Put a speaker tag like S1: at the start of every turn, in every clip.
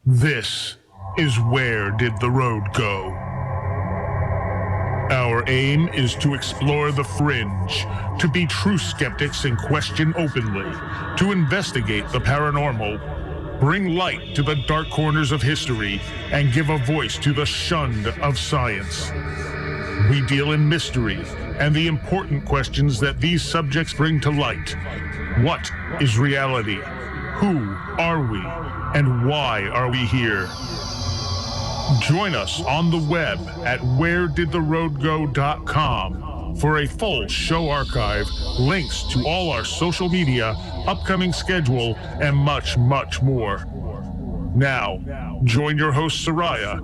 S1: This is Where Did the Road Go? Our aim is to explore the fringe, to be true skeptics and question openly, to investigate the paranormal, bring light to the dark corners of history, and give a voice to the shunned of science. We deal in mystery and the important questions that these subjects bring to light. What is reality? Who are we? And why are we here? Join us on the web at wheredidtheroadgo.com for a full show archive, links to all our social media, upcoming schedule, and much, much more. Now, join your host Soraya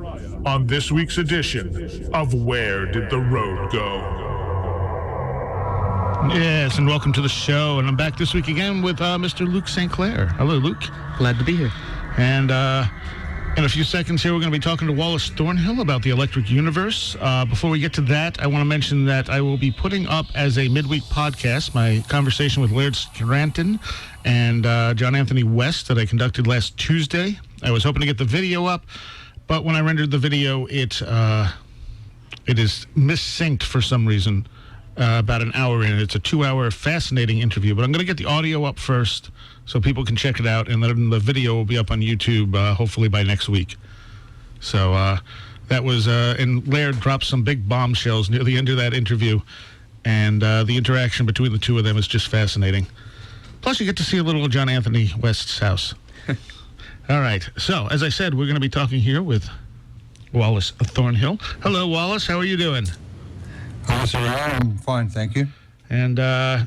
S1: on this week's edition of Where Did the Road Go?
S2: Yes, and welcome to the show. And I'm back this week again with Mr. Luke St. Clair. Hello, Luke.
S3: Glad to be here.
S2: And in a few seconds here, we're going to be talking to Wallace Thornhill about the electric universe. Before we get to that, I want to mention that I will be putting up as a midweek podcast my conversation with Laird Scranton and John Anthony West that I conducted last Tuesday. I was hoping to get the video up, but when I rendered the video, it is missynced for some reason. About an hour in. It's a 2-hour fascinating interview, but I'm going to get the audio up first so people can check it out, and then the video will be up on YouTube hopefully by next week. So that was, and Laird dropped some big bombshells near the end of that interview, and the interaction between the two of them is just fascinating. Plus, you get to see a little of John Anthony West's house. All right, so as I said, we're going to be talking here with Wallace Thornhill. Hello, Wallace. How are you doing?
S4: Hi, sir. I'm fine, thank you.
S2: And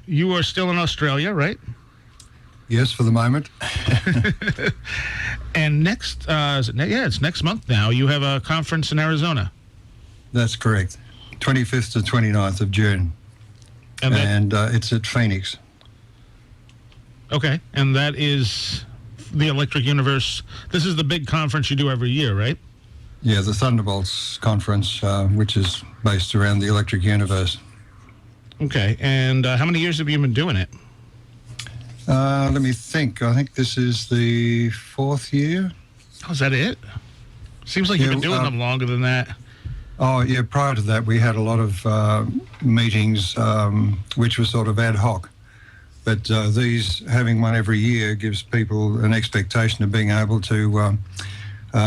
S2: you are still in Australia, right?
S4: Yes, for the moment.
S2: And next, it's next month now. You have a conference in Arizona.
S4: That's correct. 25th to 29th of June. And it's at Phoenix.
S2: Okay. And that is the Electric Universe. This is the big conference you do every year, right?
S4: Yeah, the Thunderbolts Conference, which is based around the electric universe.
S2: Okay, and how many years have you been doing it?
S4: Let me think. I think this is the 4th year.
S2: Oh, is that it? Seems like you've been doing them longer than that.
S4: Oh, yeah, prior to that, we had a lot of meetings, which were sort of ad hoc. But these, having one every year, gives people an expectation of being able to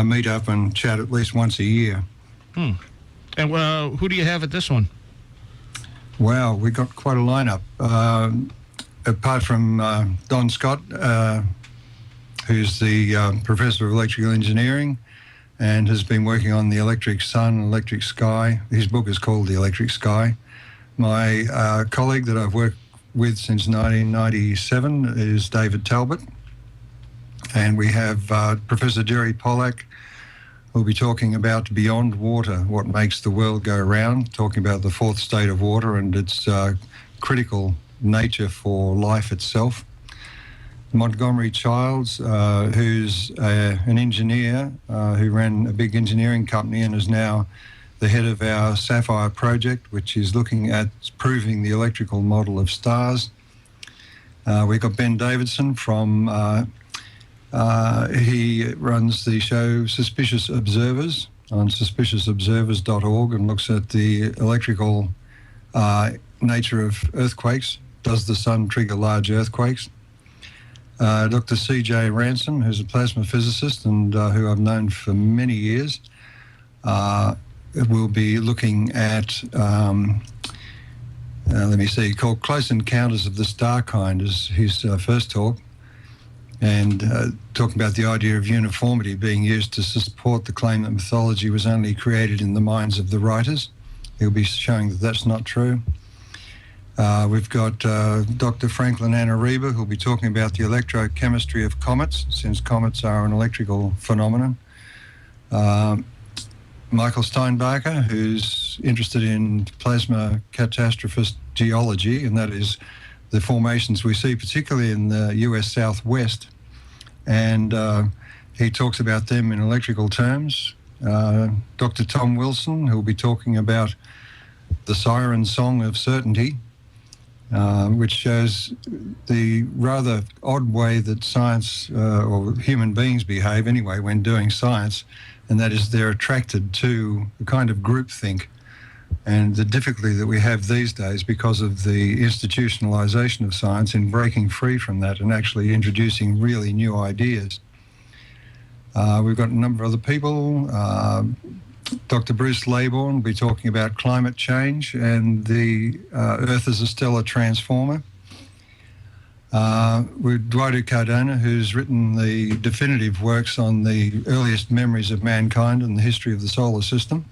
S4: meet up and chat at least once a year.
S2: And who do you have at this one?
S4: Wow, we got quite a lineup. Apart from Don Scott, who's the professor of electrical engineering and has been working on the electric sun, electric sky. His book is called The Electric Sky. My colleague that I've worked with since 1997 is David Talbot. And we have Professor Jerry Pollack, who'll be talking about Beyond Water, what makes the world go round, talking about the fourth state of water and its critical nature for life itself. Montgomery Childs, who's an engineer who ran a big engineering company and is now the head of our Sapphire project, which is looking at proving the electrical model of stars. We've got Ben Davidson from... he runs the show Suspicious Observers on suspiciousobservers.org and looks at the electrical nature of earthquakes. Does the sun trigger large earthquakes? Dr. C.J. Ransom, who's a plasma physicist and who I've known for many years, will be looking at, called Close Encounters of the Star Kind is his first talk. And talking about the idea of uniformity being used to support the claim that mythology was only created in the minds of the writers. He'll be showing that that's not true. We've got Dr. Franklin Anariba, who'll be talking about the electrochemistry of comets, since comets are an electrical phenomenon. Michael Steinbacher, who's interested in plasma catastrophist geology, and that is the formations we see, particularly in the US Southwest. And he talks about them in electrical terms. Dr. Tom Wilson, who will be talking about the siren song of certainty. which shows the rather odd way that science or human beings behave anyway when doing science, and that is they're attracted to the kind of groupthink and the difficulty that we have these days because of the institutionalization of science in breaking free from that and actually introducing really new ideas. We've got a number of other people. Dr. Bruce Laybourne will be talking about climate change and the Earth as a stellar transformer. With Eduardo Cardona, who's written the definitive works on the earliest memories of mankind and the history of the solar system.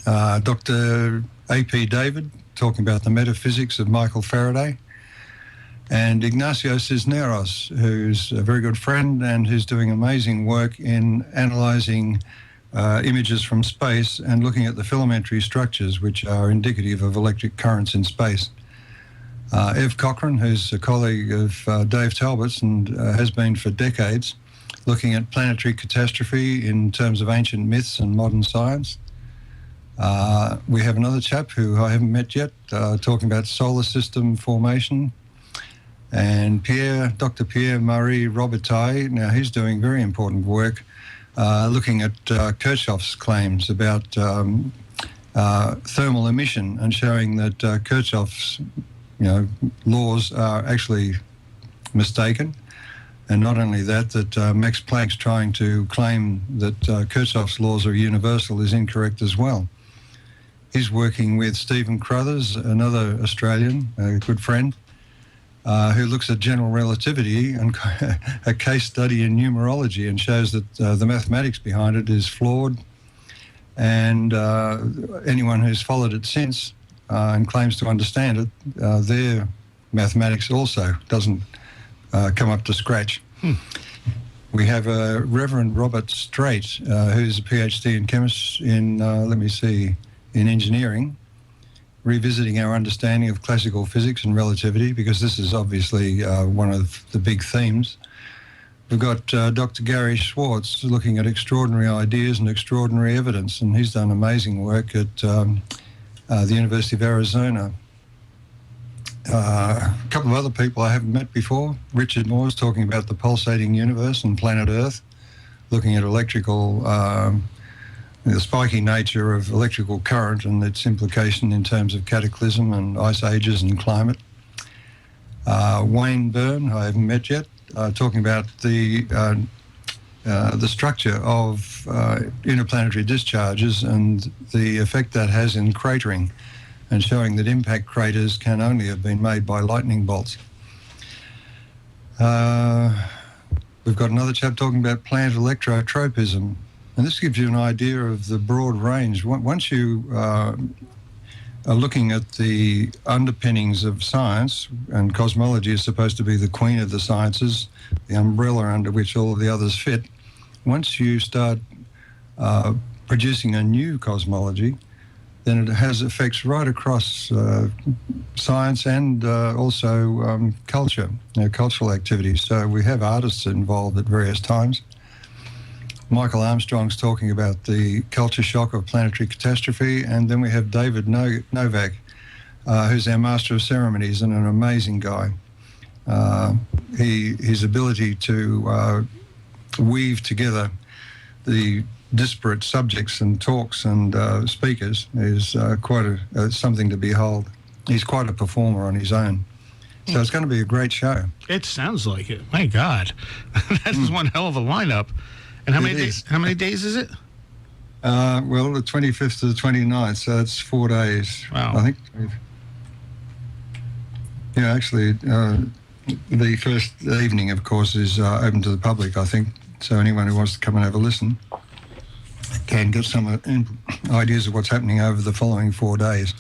S4: Dr. A.P. David, talking about the metaphysics of Michael Faraday. And Ignacio Cisneros, who's a very good friend and who's doing amazing work in analysing images from space and looking at the filamentary structures which are indicative of electric currents in space. Ev Cochran, who's a colleague of Dave Talbot's and has been for decades, looking at planetary catastrophe in terms of ancient myths and modern science. We have another chap who I haven't met yet, talking about solar system formation. And Dr. Pierre-Marie Robitaille, now he's doing very important work, looking at Kirchhoff's claims about thermal emission and showing that Kirchhoff's laws are actually mistaken. And not only that, Max Planck's trying to claim that Kirchhoff's laws are universal is incorrect as well. He's working with Stephen Crothers, another Australian, a good friend, who looks at general relativity and a case study in numerology and shows that the mathematics behind it is flawed. And anyone who's followed it since and claims to understand it, their mathematics also doesn't come up to scratch. We have Reverend Robert Straight, who's a PhD in in engineering, revisiting our understanding of classical physics and relativity, because this is obviously one of the big themes. We've got Dr. Gary Schwartz looking at extraordinary ideas and extraordinary evidence, and he's done amazing work at the University of Arizona. A couple of other people I haven't met before. Richard Moore's talking about the pulsating universe and planet Earth, looking at electrical the spiky nature of electrical current and its implication in terms of cataclysm and ice ages and climate. Wayne Byrne, I haven't met yet, talking about the structure of interplanetary discharges and the effect that has in cratering, and showing that impact craters can only have been made by lightning bolts. We've got another chap talking about plant electrotropism. And this gives you an idea of the broad range. Once you are looking at the underpinnings of science, and cosmology is supposed to be the queen of the sciences, the umbrella under which all of the others fit, once you start producing a new cosmology, then it has effects right across science and also culture, cultural activities. So we have artists involved at various times. Michael Armstrong's talking about the culture shock of planetary catastrophe, and then we have David Novak, who's our Master of Ceremonies and an amazing guy. His ability to weave together the disparate subjects and talks and speakers is quite something to behold. He's quite a performer on his own. So it's going to be a great show.
S2: It sounds like it. My God. That is one hell of a lineup. And how many days is it?
S4: Well, the 25th to the 29th, so it's 4 days.
S2: Wow.
S4: I think. Yeah, actually, the first evening, of course, is open to the public, I think. So anyone who wants to come and have a listen can get some ideas of what's happening over the following 4 days.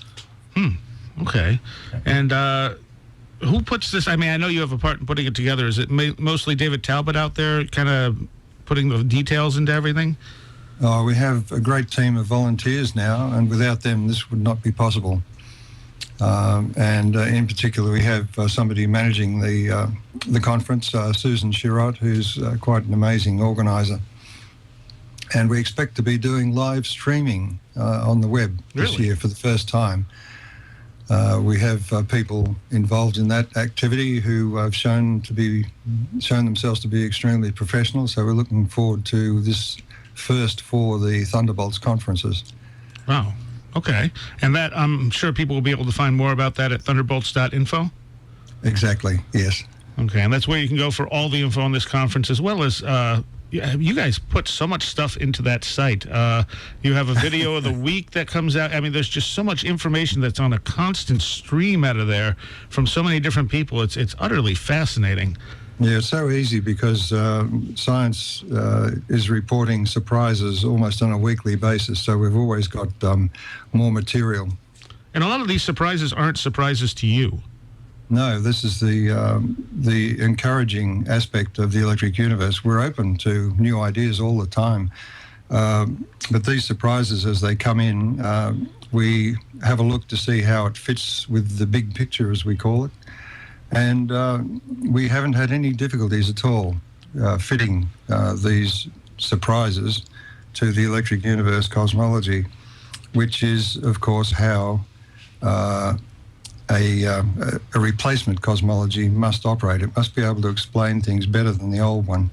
S2: Okay. And who puts this? I mean, I know you have a part in putting it together. Is it mostly David Talbot out there kind of putting the details into everything?
S4: We have a great team of volunteers now, and without them, this would not be possible. And in particular, we have somebody managing the conference, Susan Chirot, who's quite an amazing organizer. And we expect to be doing live streaming on the web this year for the first time. We have people involved in that activity who have shown themselves to be extremely professional. So we're looking forward to this first for the Thunderbolts conferences.
S2: Wow. Okay. And that, I'm sure people will be able to find more about that at thunderbolts.info?
S4: Exactly, yes.
S2: Okay, and that's where you can go for all the info on this conference, as well as you guys put so much stuff into that site. You have a video of the week that comes out. I mean, there's just so much information that's on a constant stream out of there from so many different people. It's utterly fascinating.
S4: Yeah, it's so easy because science is reporting surprises almost on a weekly basis, so we've always got more material.
S2: And a lot of these surprises aren't surprises to you.
S4: No, this is the encouraging aspect of the electric universe. We're open to new ideas all the time, but these surprises as they come in, we have a look to see how it fits with the big picture, as we call it. And we haven't had any difficulties at all fitting these surprises to the electric universe cosmology, which is, of course, how a replacement cosmology must operate. It must be able to explain things better than the old one.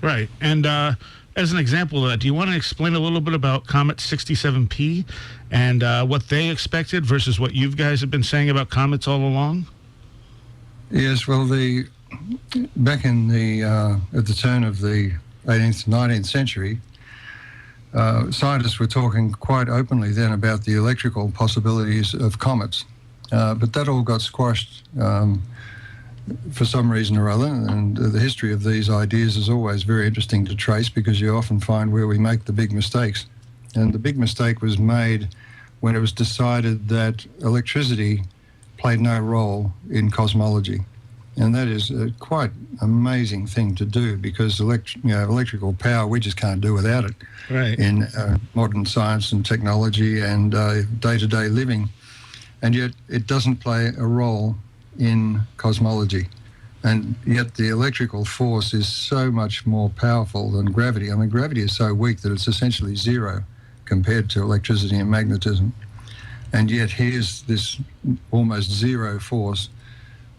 S2: Right. And as an example of that, do you want to explain a little bit about Comet 67P and what they expected versus what you guys have been saying about comets all along?
S4: Yes, well, back in at the turn of the 18th, 19th century, scientists were talking quite openly then about the electrical possibilities of comets, but that all got squashed for some reason or other, and the history of these ideas is always very interesting to trace because you often find where we make the big mistakes. And the big mistake was made when it was decided that electricity played no role in cosmology. And that is a quite amazing thing to do because electrical power, we just can't do without it.
S2: Right.
S4: In modern science and technology and day-to-day living. And yet it doesn't play a role in cosmology. And yet the electrical force is so much more powerful than gravity. I mean, gravity is so weak that it's essentially zero compared to electricity and magnetism. And yet here's this almost zero force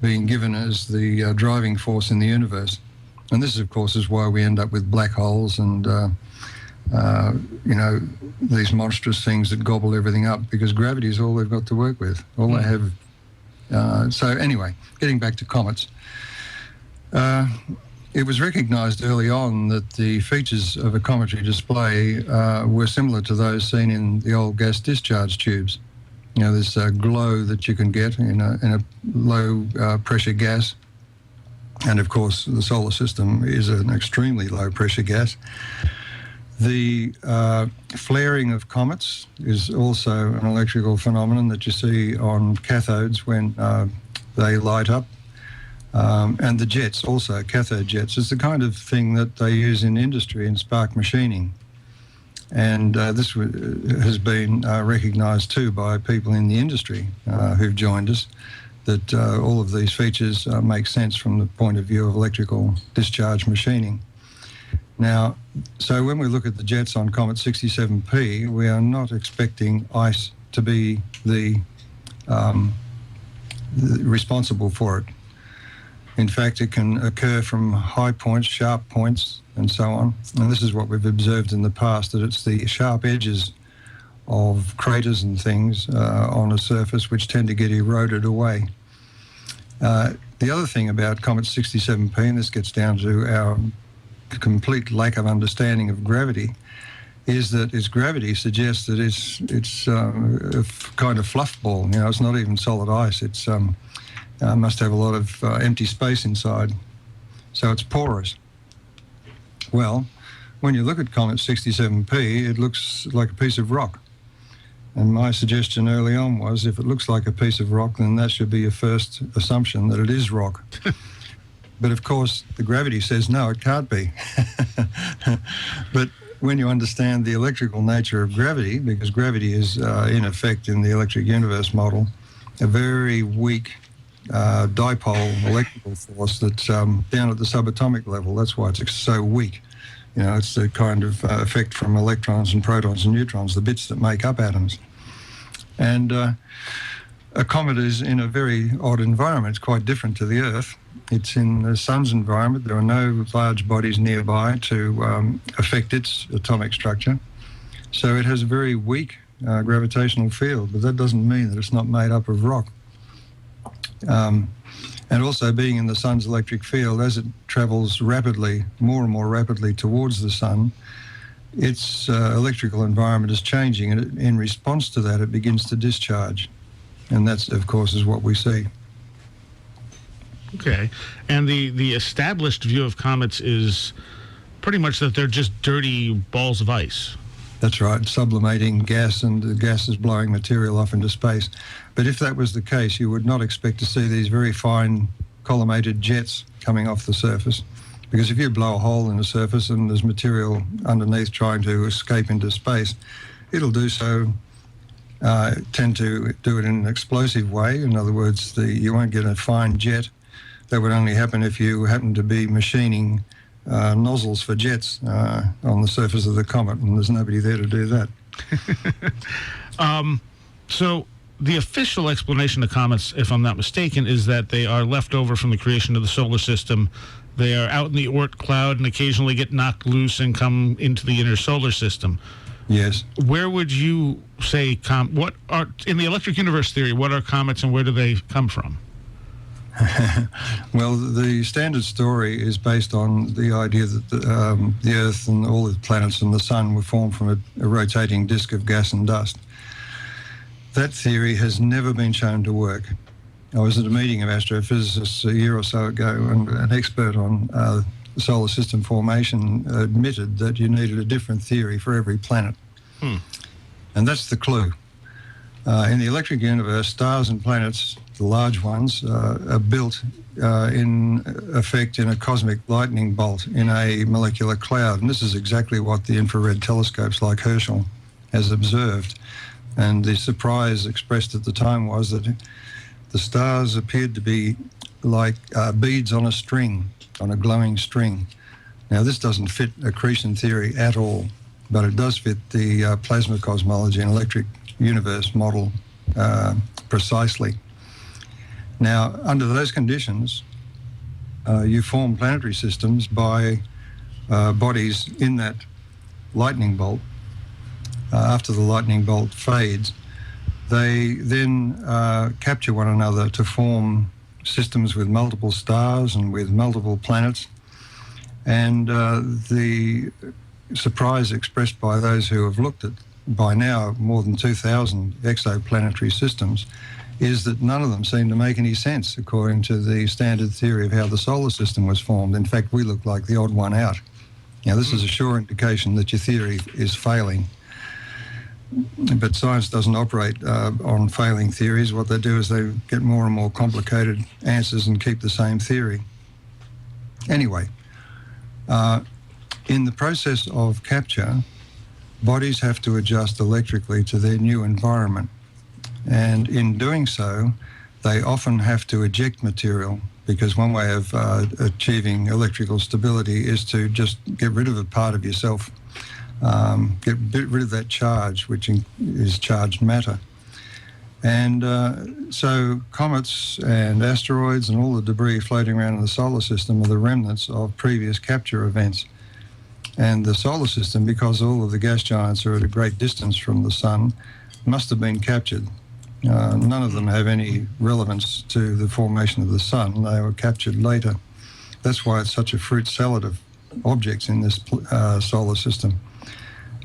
S4: being given as the driving force in the universe. And this, of course, is why we end up with black holes and, these monstrous things that gobble everything up, because gravity is all they've got to work with. All they have. So anyway, getting back to comets. It was recognized early on that the features of a cometary display were similar to those seen in the old gas discharge tubes. You know, this glow that you can get in a low pressure gas. And of course, the solar system is an extremely low pressure gas. The flaring of comets is also an electrical phenomenon that you see on cathodes when they light up. And the jets also, cathode jets, is the kind of thing that they use in industry in spark machining. And this has been recognised too by people in the industry who've joined us, that all of these features make sense from the point of view of electrical discharge machining. Now, so when we look at the jets on Comet 67P, we are not expecting ice to be the responsible for it. In fact, it can occur from high points, sharp points, and so on. And this is what we've observed in the past, that it's the sharp edges of craters and things on a surface which tend to get eroded away. The other thing about Comet 67P, and this gets down to our complete lack of understanding of gravity, is that its gravity suggests that it's a kind of fluff ball. You know, it's not even solid ice. It's must have a lot of empty space inside, so it's porous. Well, when you look at Comet 67P, it looks like a piece of rock. And my suggestion early on was, if it looks like a piece of rock, then that should be your first assumption, that it is rock. But of course, the gravity says, no, it can't be. But when you understand the electrical nature of gravity, because gravity is, in effect, in the electric universe model, a very weak dipole electrical force that's down at the subatomic level. That's why it's so weak. You know, it's the kind of effect from electrons and protons and neutrons, the bits that make up atoms. And a comet is in a very odd environment. It's quite different to the Earth. It's in the sun's environment. There are no large bodies nearby to affect its atomic structure. So it has a very weak gravitational field, but that doesn't mean that it's not made up of rock. And also being in the sun's electric field, as it travels rapidly, more and more rapidly towards the sun, its electrical environment is changing, and in response to that, it begins to discharge. And that's, of course, is what we see.
S2: Okay. And the established view of comets is pretty much that they're just dirty balls of ice.
S4: That's right, sublimating gas, and the gas is blowing material off into space. But if that was the case, you would not expect to see these very fine collimated jets coming off the surface. Because if you blow a hole in the surface and there's material underneath trying to escape into space, it'll do so, tend to do it in an explosive way. In other words, you won't get a fine jet. That would only happen if you happen to be machining nozzles for jets on the surface of the comet, and there's nobody there to do that.
S2: So the official explanation of comets, if I'm not mistaken, is that they are left over from the creation of the solar system. They are out in the Oort cloud and occasionally get knocked loose and come into the inner solar system.
S4: Yes.
S2: Where would you say, what are, in the electric universe theory, what are comets and where do they come from?
S4: Well, the standard story is based on the idea that the Earth and all the planets and the Sun were formed from a rotating disk of gas and dust. That theory has never been shown to work. I was at a meeting of astrophysicists a year or so ago, and an expert on solar system formation admitted that you needed a different theory for every planet. And that's the clue. In the electric universe, stars and planets, the large ones, are built in effect in a cosmic lightning bolt in a molecular cloud. And this is exactly what the infrared telescopes like Herschel has observed. And the surprise expressed at the time was that the stars appeared to be like beads on a string, on a glowing string. Now, this doesn't fit accretion theory at all, but it does fit the plasma cosmology and electric universe model precisely. Now, under those conditions, you form planetary systems by bodies in that lightning bolt. After the lightning bolt fades, they then capture one another to form systems with multiple stars and with multiple planets. And the surprise expressed by those who have looked at, by now, more than 2,000 exoplanetary systems, is that none of them seem to make any sense according to the standard theory of how the solar system was formed. In fact, we look like the odd one out. Now, this is a sure indication that your theory is failing. But science doesn't operate on failing theories. What they do is they get more and more complicated answers and keep the same theory. Anyway, in the process of capture, bodies have to adjust electrically to their new environment. And in doing so, they often have to eject material, because one way of achieving electrical stability is to just get rid of a part of yourself, get rid of that charge, which is charged matter. And so comets and asteroids and all the debris floating around in the solar system are the remnants of previous capture events. And the solar system, because all of the gas giants are at a great distance from the sun, must have been captured. None of them have any relevance to the formation of the sun. They were captured later. That's why it's such a fruit salad of objects in this solar system.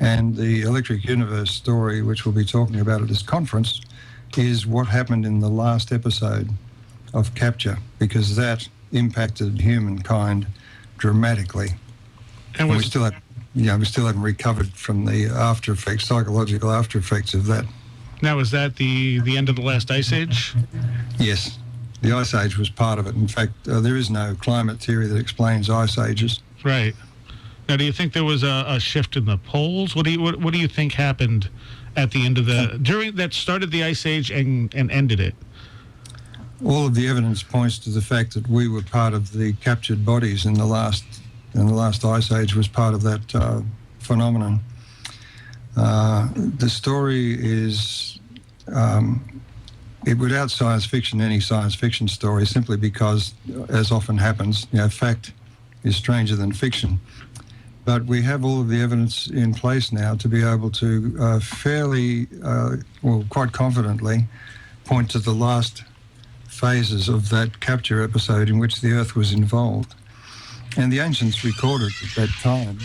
S4: And the electric universe story, which we'll be talking about at this conference, is what happened in the last episode of capture, because that impacted humankind dramatically. And we still haven't recovered from the after effects, psychological after effects of that.
S2: Now, is that the end of the last ice age?
S4: Yes, the ice age was part of it. In fact, there is no climate theory that explains ice ages.
S2: Right. Now, do you think there was a shift in the poles? What do you think happened at the end of that started the ice age and ended it?
S4: All of the evidence points to the fact that we were part of the captured bodies in the last ice age was part of that phenomenon. The story is it would out science fiction any science fiction story, simply because, as often happens, fact is stranger than fiction. But we have all of the evidence in place now to be able to fairly, quite confidently, point to the last phases of that capture episode in which the Earth was involved. And the ancients recorded at that time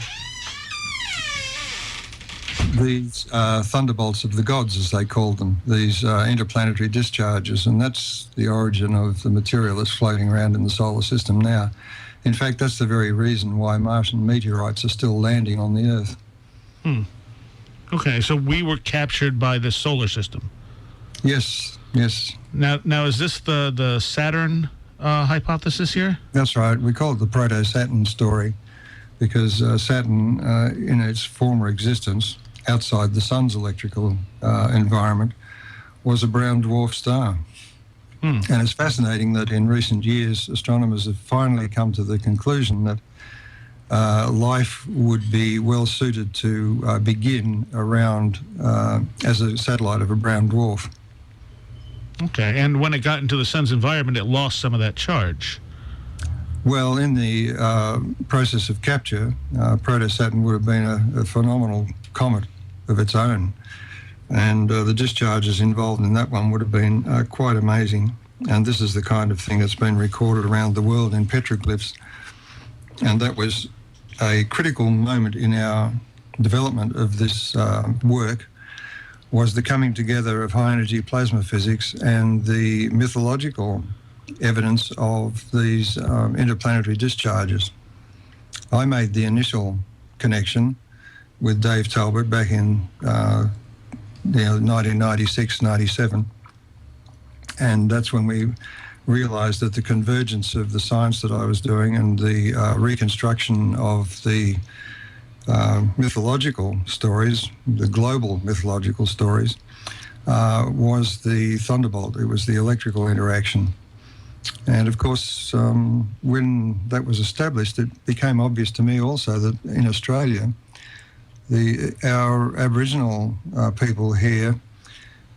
S4: these thunderbolts of the gods, as they called them, these interplanetary discharges, and that's the origin of the material that's floating around in the solar system now. In fact, that's the very reason why Martian meteorites are still landing on the Earth.
S2: Okay, so we were captured by the solar system.
S4: Yes.
S2: Now is this the Saturn hypothesis here?
S4: That's right. We call it the proto-Saturn story because Saturn, in its former existence, outside the sun's electrical environment, was a brown dwarf star. And it's fascinating that in recent years, astronomers have finally come to the conclusion that life would be well suited to begin around as a satellite of a brown dwarf.
S2: Okay, and when it got into the sun's environment, it lost some of that charge.
S4: Well, in the process of capture, Proto-Saturn would have been a phenomenal comet of its own. And the discharges involved in that one would have been quite amazing. And this is the kind of thing that's been recorded around the world in petroglyphs. And that was a critical moment in our development of this work, was the coming together of high-energy plasma physics and the mythological evidence of these interplanetary discharges. I made the initial connection with Dave Talbot back in 1996, 97. And that's when we realized that the convergence of the science that I was doing and the reconstruction of the mythological stories, the global mythological stories, was the thunderbolt. It was the electrical interaction. And of course, when that was established, it became obvious to me also that in Australia, our Aboriginal people here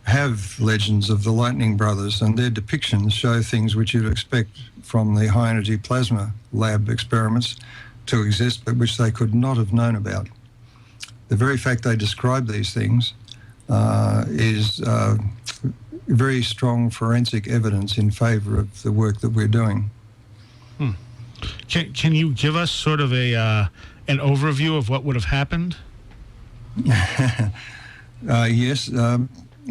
S4: have legends of the Lightning Brothers, and their depictions show things which you'd expect from the high-energy plasma lab experiments to exist, but which they could not have known about. The very fact they describe these things is very strong forensic evidence in favour of the work that we're doing.
S2: Can you give us sort of an overview of what would have happened?
S4: Yes,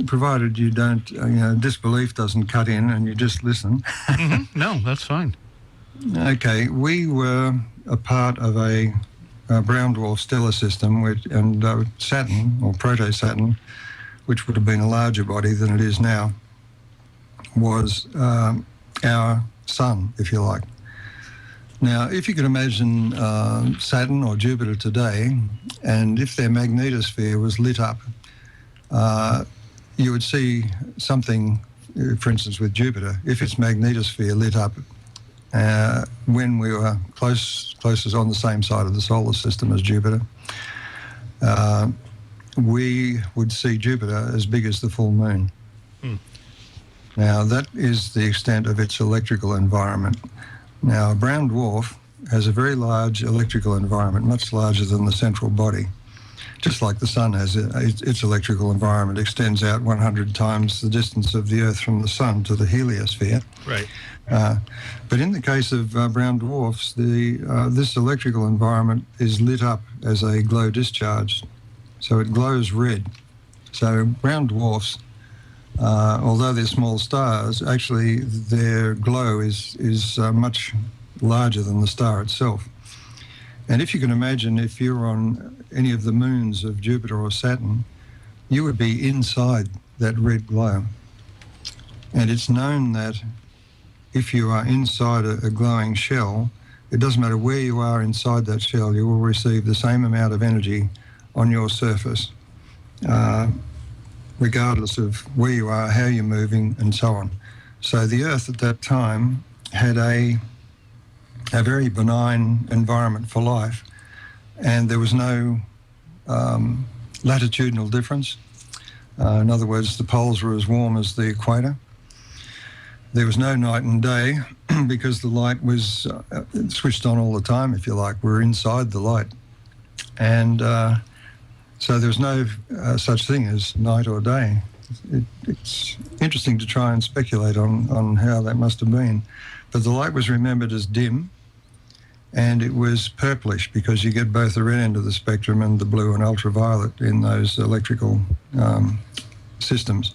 S4: provided you don't, disbelief doesn't cut in and you just listen.
S2: No, that's fine.
S4: Okay, we were a part of a brown dwarf stellar system, and Saturn, or proto-Saturn, which would have been a larger body than it is now, was our sun, if you like. Now, if you could imagine Saturn or Jupiter today, and if their magnetosphere was lit up, you would see something, for instance, with Jupiter, if its magnetosphere lit up when we were closest on the same side of the solar system as Jupiter, we would see Jupiter as big as the full moon. Now, that is the extent of its electrical environment. Now, a brown dwarf has a very large electrical environment, much larger than the central body. Just like the sun has, its electrical environment extends out 100 times the distance of the Earth from the sun to the heliosphere.
S2: Right.
S4: But in the case of brown dwarfs, this electrical environment is lit up as a glow discharge. So it glows red. So brown dwarfs, although they're small stars, actually their glow is much larger than the star itself. And if you can imagine, if you're on any of the moons of Jupiter or Saturn, you would be inside that red glow. And it's known that if you are inside a glowing shell, it doesn't matter where you are inside that shell, you will receive the same amount of energy on your surface, regardless of where you are, how you're moving, and so on. So the Earth at that time had a very benign environment for life, and there was no latitudinal difference. In other words, the poles were as warm as the equator. There was no night and day because the light was switched on all the time, if you like. We're inside the light. And so there's no such thing as night or day. It's interesting to try and speculate on how that must have been. But the light was remembered as dim, and it was purplish because you get both the red end of the spectrum and the blue and ultraviolet in those electrical systems.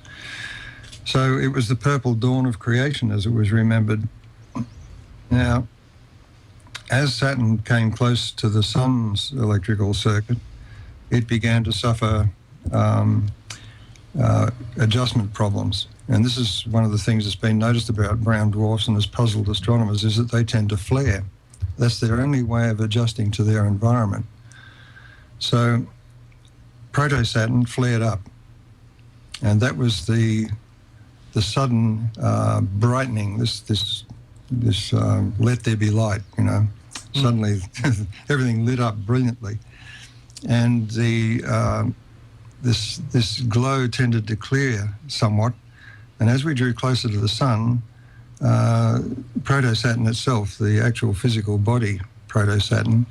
S4: So it was the purple dawn of creation as it was remembered. Now, as Saturn came close to the Sun's electrical circuit, it began to suffer adjustment problems. And this is one of the things that's been noticed about brown dwarfs and has puzzled astronomers, is that they tend to flare. That's their only way of adjusting to their environment. So proto-Saturn flared up, and that was the sudden brightening, this let there be light, you know. Suddenly everything lit up brilliantly, and this glow tended to clear somewhat. And as we drew closer to the Sun, proto-Saturn itself, the actual physical body proto-Saturn,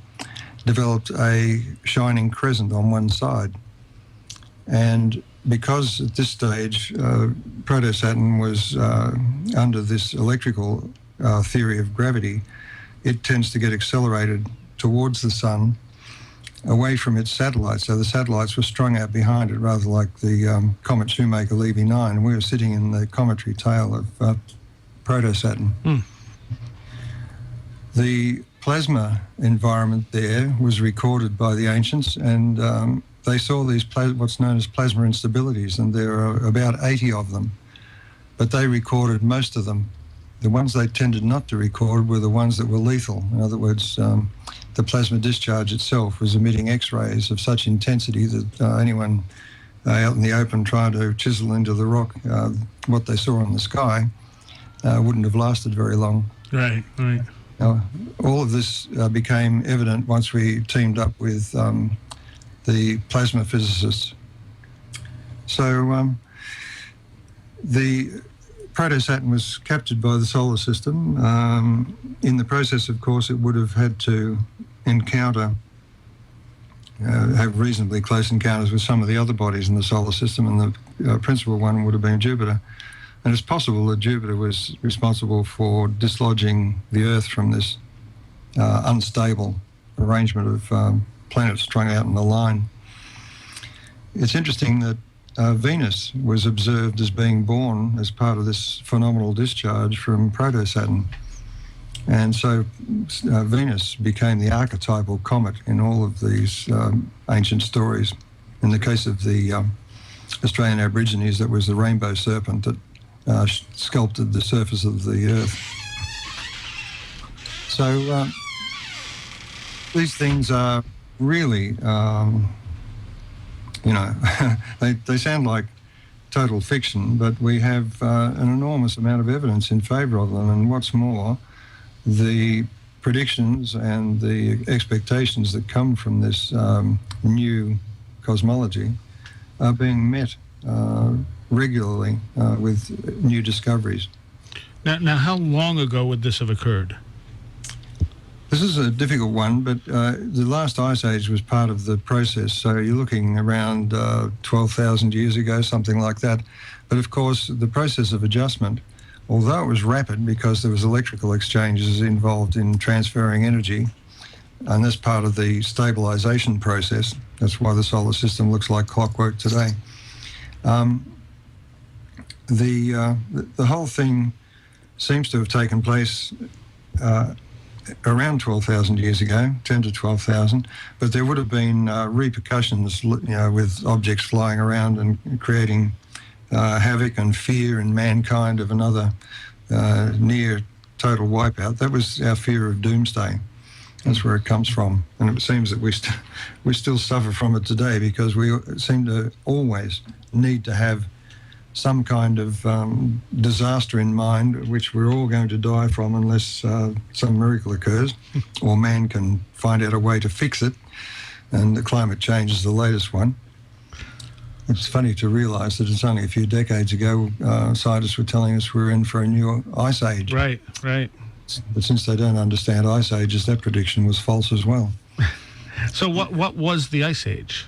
S4: developed a shining crescent on one side. And because at this stage proto-Saturn was under this electrical theory of gravity, it tends to get accelerated towards the Sun, away from its satellites. So the satellites were strung out behind it, rather like the comet Shoemaker Levy 9, and we were sitting in the cometary tail of proto-Saturn. The plasma environment there was recorded by the ancients, and they saw these what's known as plasma instabilities, and there are about 80 of them, but they recorded most of them. The ones they tended not to record were the ones that were lethal. In other words, the plasma discharge itself was emitting X-rays of such intensity that anyone out in the open trying to chisel into the rock what they saw in the sky wouldn't have lasted very long.
S2: Right.
S4: Now, all of this became evident once we teamed up with the plasma physicists. So the proto-Saturn was captured by the solar system. In the process, of course, it would have had to encounter, have reasonably close encounters with some of the other bodies in the solar system, and the principal one would have been Jupiter. And it's possible that Jupiter was responsible for dislodging the Earth from this unstable arrangement of planets strung out in a line. It's interesting that Venus was observed as being born as part of this phenomenal discharge from proto-Saturn. And so Venus became the archetypal comet in all of these ancient stories. In the case of the Australian Aborigines, that was the rainbow serpent that sculpted the surface of the Earth. So these things are really, they sound like total fiction, but we have an enormous amount of evidence in favour of them. And what's more, the predictions and the expectations that come from this new cosmology are being met regularly with new discoveries.
S2: Now, how long ago would this have occurred?
S4: This is a difficult one, but the last ice age was part of the process. So you're looking around 12,000 years ago, something like that. But of course, the process of adjustment, although it was rapid because there was electrical exchanges involved in transferring energy, and that's part of the stabilization process. That's why the solar system looks like clockwork today. The whole thing seems to have taken place around 12,000 years ago, 10 to 12,000, but there would have been repercussions, with objects flying around and creating havoc and fear in mankind of another near total wipeout. That was our fear of doomsday. That's where it comes from, and it seems that we still suffer from it today because we seem to always need to have some kind of disaster in mind, which we're all going to die from unless some miracle occurs, or man can find out a way to fix it, and the climate change is the latest one. It's funny to realise that it's only a few decades ago scientists were telling us we're in for a new ice age.
S2: Right.
S4: But since they don't understand ice ages, that prediction was false as well.
S2: So what was the Ice Age?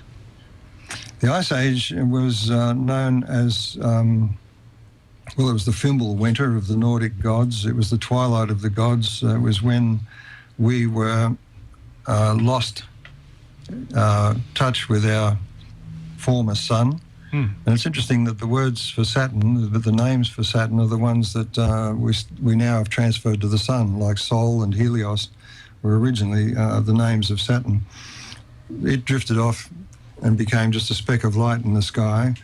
S4: The Ice Age was known as, it was the Fimbul winter of the Nordic gods. It was the twilight of the gods. It was when we were lost touch with our former sun. And it's interesting that the words for Saturn, the names for Saturn, are the ones that we now have transferred to the sun, like Sol and Helios were originally the names of Saturn. It drifted off and became just a speck of light in the sky,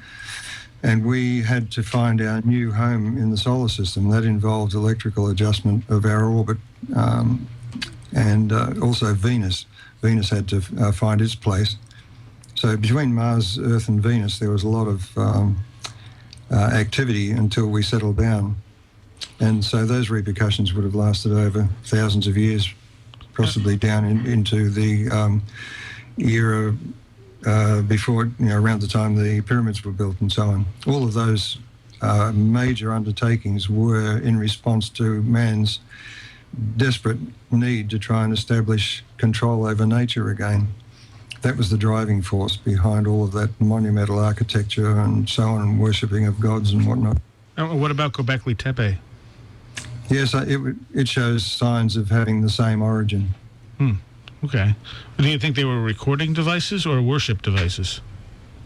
S4: and we had to find our new home in the solar system. That involved electrical adjustment of our orbit, and also Venus. Venus had to find its place. So between Mars, Earth and Venus, there was a lot of activity until we settled down. And so those repercussions would have lasted over thousands of years, possibly down into the era before, around the time the pyramids were built and so on. All of those major undertakings were in response to man's desperate need to try and establish control over nature again. That was the driving force behind all of that monumental architecture and so on, and worshipping of gods and whatnot.
S2: What about Göbekli Tepe?
S4: Yes, it shows signs of having the same origin.
S2: Okay. Do you think they were recording devices or worship devices?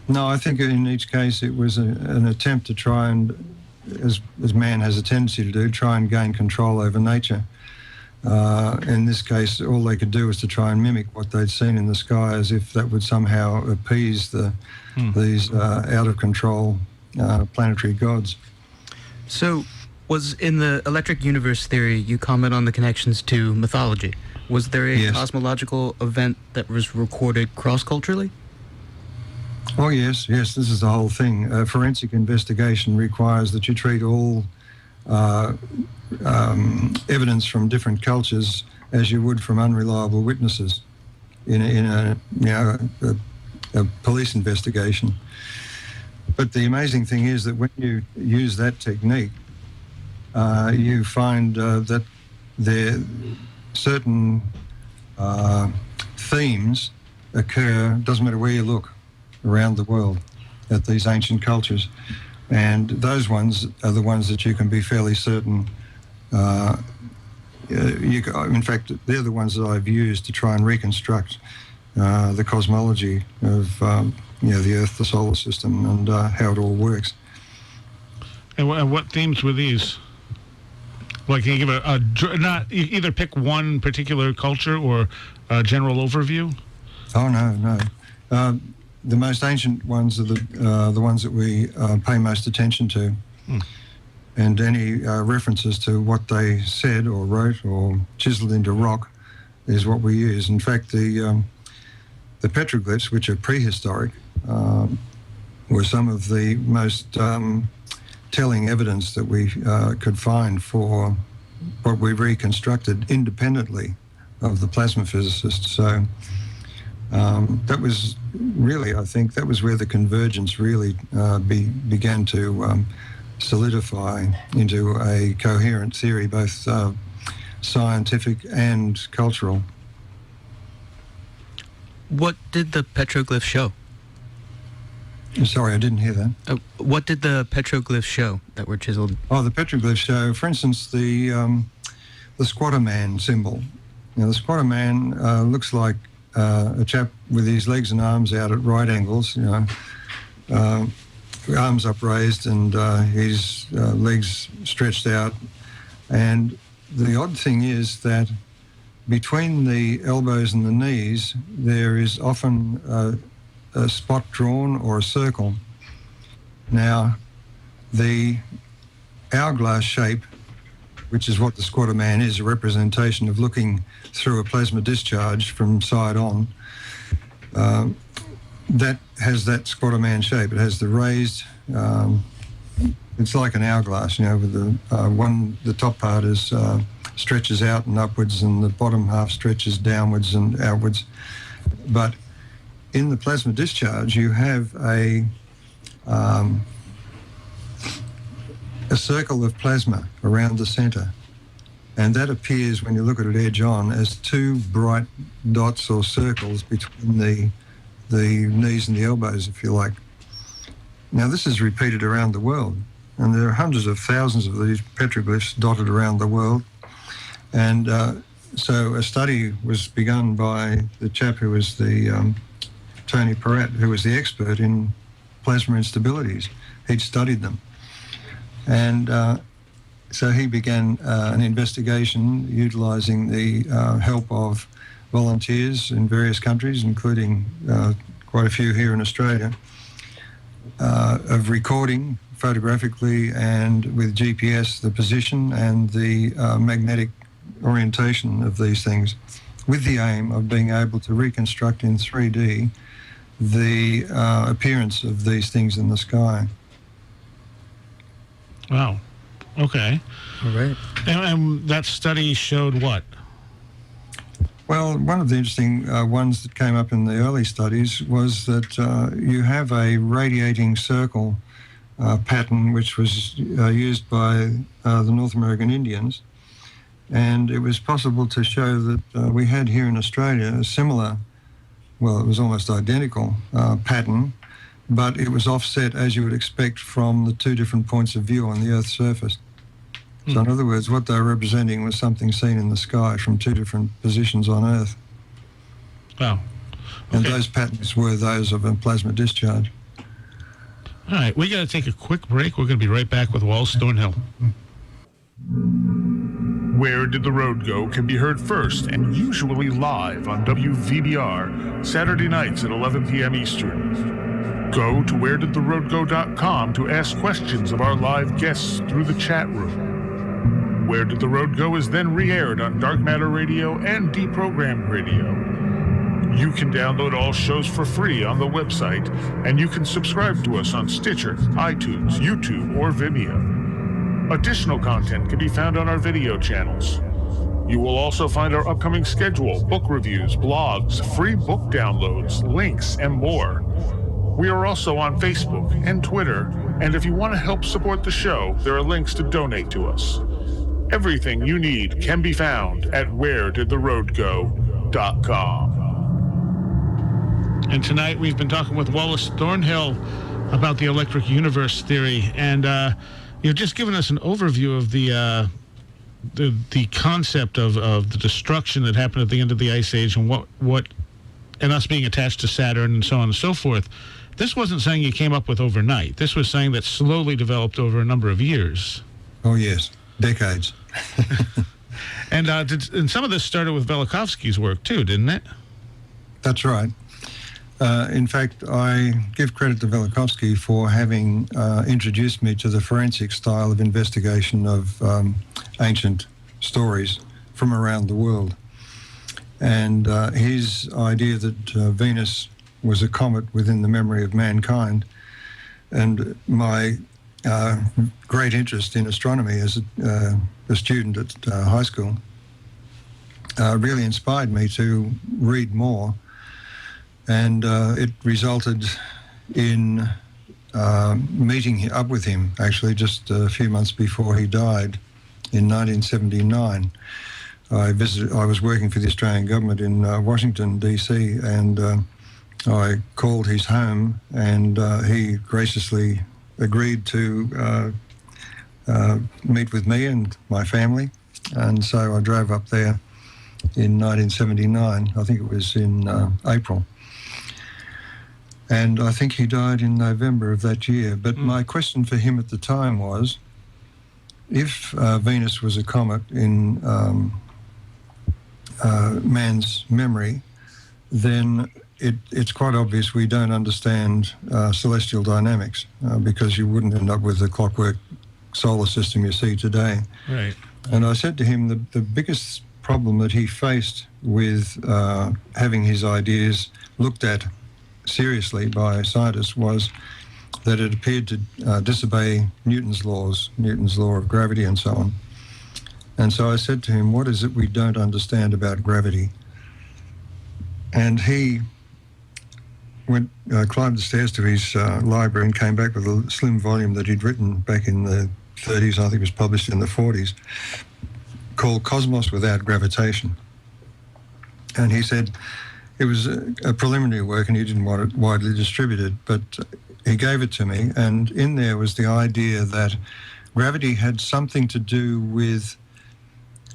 S4: No, I think in each case it was an attempt to try and, as man has a tendency to do, try and gain control over nature. In this case, all they could do was to try and mimic what they'd seen in the sky, as if that would somehow appease these out-of-control planetary gods.
S3: So, was in the electric universe theory, you comment on the connections to mythology. Was there a cosmological event that was recorded cross-culturally?
S4: Oh, yes, this is the whole thing. Forensic investigation requires that you treat all evidence from different cultures as you would from unreliable witnesses in a police investigation. But the amazing thing is that when you use that technique, you find that there certain themes occur, doesn't matter where you look around the world at these ancient cultures. And those ones are the ones that you can be fairly certain. In fact, they're the ones that I've used to try and reconstruct the cosmology of the Earth, the solar system, and how it all works.
S2: And what themes were these? Like, can you give not either pick one particular culture or a general overview?
S4: Oh no. The most ancient ones are the ones that we pay most attention to, and any references to what they said or wrote or chiseled into rock is what we use. In fact, the petroglyphs, which are prehistoric, were some of the most telling evidence that we could find for what we reconstructed independently of the plasma physicists. So that was really, I think, that was where the convergence really began to solidify into a coherent theory, both scientific and cultural.
S3: What did the petroglyphs show?
S4: Sorry, I didn't hear that.
S3: What did the petroglyphs show that were chiseled?
S4: Oh, the petroglyphs show, for instance, the squatter man symbol. Now, the squatter man looks like a chap with his legs and arms out at right angles, arms upraised and his legs stretched out. And the odd thing is that between the elbows and the knees, there is often a spot drawn or a circle. Now, the hourglass shape, which is what the squatter man is, a representation of looking through a plasma discharge from side on, that has that squatter man shape. It has the raised, it's like an hourglass, with the top part is stretches out and upwards, and the bottom half stretches downwards and outwards. But in the plasma discharge, you have a a circle of plasma around the center. And that appears, when you look at it edge on, as two bright dots or circles between the knees and the elbows, if you like. Now, this is repeated around the world, and there are hundreds of thousands of these petroglyphs dotted around the world. And so a study was begun by the chap who was Tony Peratt, who was the expert in plasma instabilities. He'd studied them. And so he began an investigation utilising the help of volunteers in various countries, including quite a few here in Australia, of recording photographically and with GPS the position and the magnetic orientation of these things, with the aim of being able to reconstruct in 3D the appearance of these things in the sky.
S2: Wow. Okay.
S3: All right.
S2: And that study showed what?
S4: Well, one of the interesting ones that came up in the early studies was that you have a radiating circle pattern which was used by the North American Indians, and it was possible to show that we had here in Australia a similar, well, it was almost identical pattern, but it was offset, as you would expect, from the two different points of view on the Earth's surface. So in other words, what they were representing was something seen in the sky from two different positions on Earth.
S2: Wow. Okay.
S4: And those patterns were those of a plasma discharge.
S2: All right, we got to take a quick break. We're going to be right back with Wallace Thornhill.
S1: Where Did the Road Go can be heard first and usually live on WVBR, Saturday nights at 11 p.m. Eastern. Go to wheredidtheroadgo.com to ask questions of our live guests through the chat room. Where Did the Road Go is then re-aired on Dark Matter Radio and Deprogrammed Radio. You can download all shows for free on the website, and you can subscribe to us on Stitcher, iTunes, YouTube, or Vimeo. Additional content can be found on our video channels. You will also find our upcoming schedule, book reviews, blogs, free book downloads, links, and more. We are also on Facebook and Twitter, and if you want to help support the show, there are links to donate to us. Everything you need can be found at wheredidtheroadgo.com.
S2: And tonight we've been talking with Wallace Thornhill about the electric universe theory, and you've just given us an overview of the concept of the destruction that happened at the end of the Ice Age and what and us being attached to Saturn and so on and so forth. This wasn't saying you came up with overnight. This was saying that slowly developed over a number of years.
S4: Oh, yes. Decades.
S2: And some of this started with Velikovsky's work, too, didn't it?
S4: That's right. In fact, I give credit to Velikovsky for having introduced me to the forensic style of investigation of ancient stories from around the world. And his idea that Venus was a comet within the memory of mankind, and my great interest in astronomy as a student at high school really inspired me to read more. And it resulted in meeting up with him, actually, just a few months before he died in 1979. I was working for the Australian government in Washington, D.C., and I called his home, and he graciously agreed to meet with me and my family. And so I drove up there in 1979. I think it was in April. And I think he died in November of that year. But my question for him at the time was, if Venus was a comet in man's memory, then it's quite obvious we don't understand celestial dynamics because you wouldn't end up with the clockwork solar system you see today.
S2: Right.
S4: And I said to him the biggest problem that he faced with having his ideas looked at seriously by scientists was that it appeared to disobey Newton's laws, Newton's law of gravity and so on. And so I said to him, what is it we don't understand about gravity? And he climbed the stairs to his library and came back with a slim volume that he'd written back in the 30s, I think it was published in the 40s, called Cosmos Without Gravitation. And he said it was a preliminary work and he didn't want it widely distributed, but he gave it to me, and in there was the idea that gravity had something to do with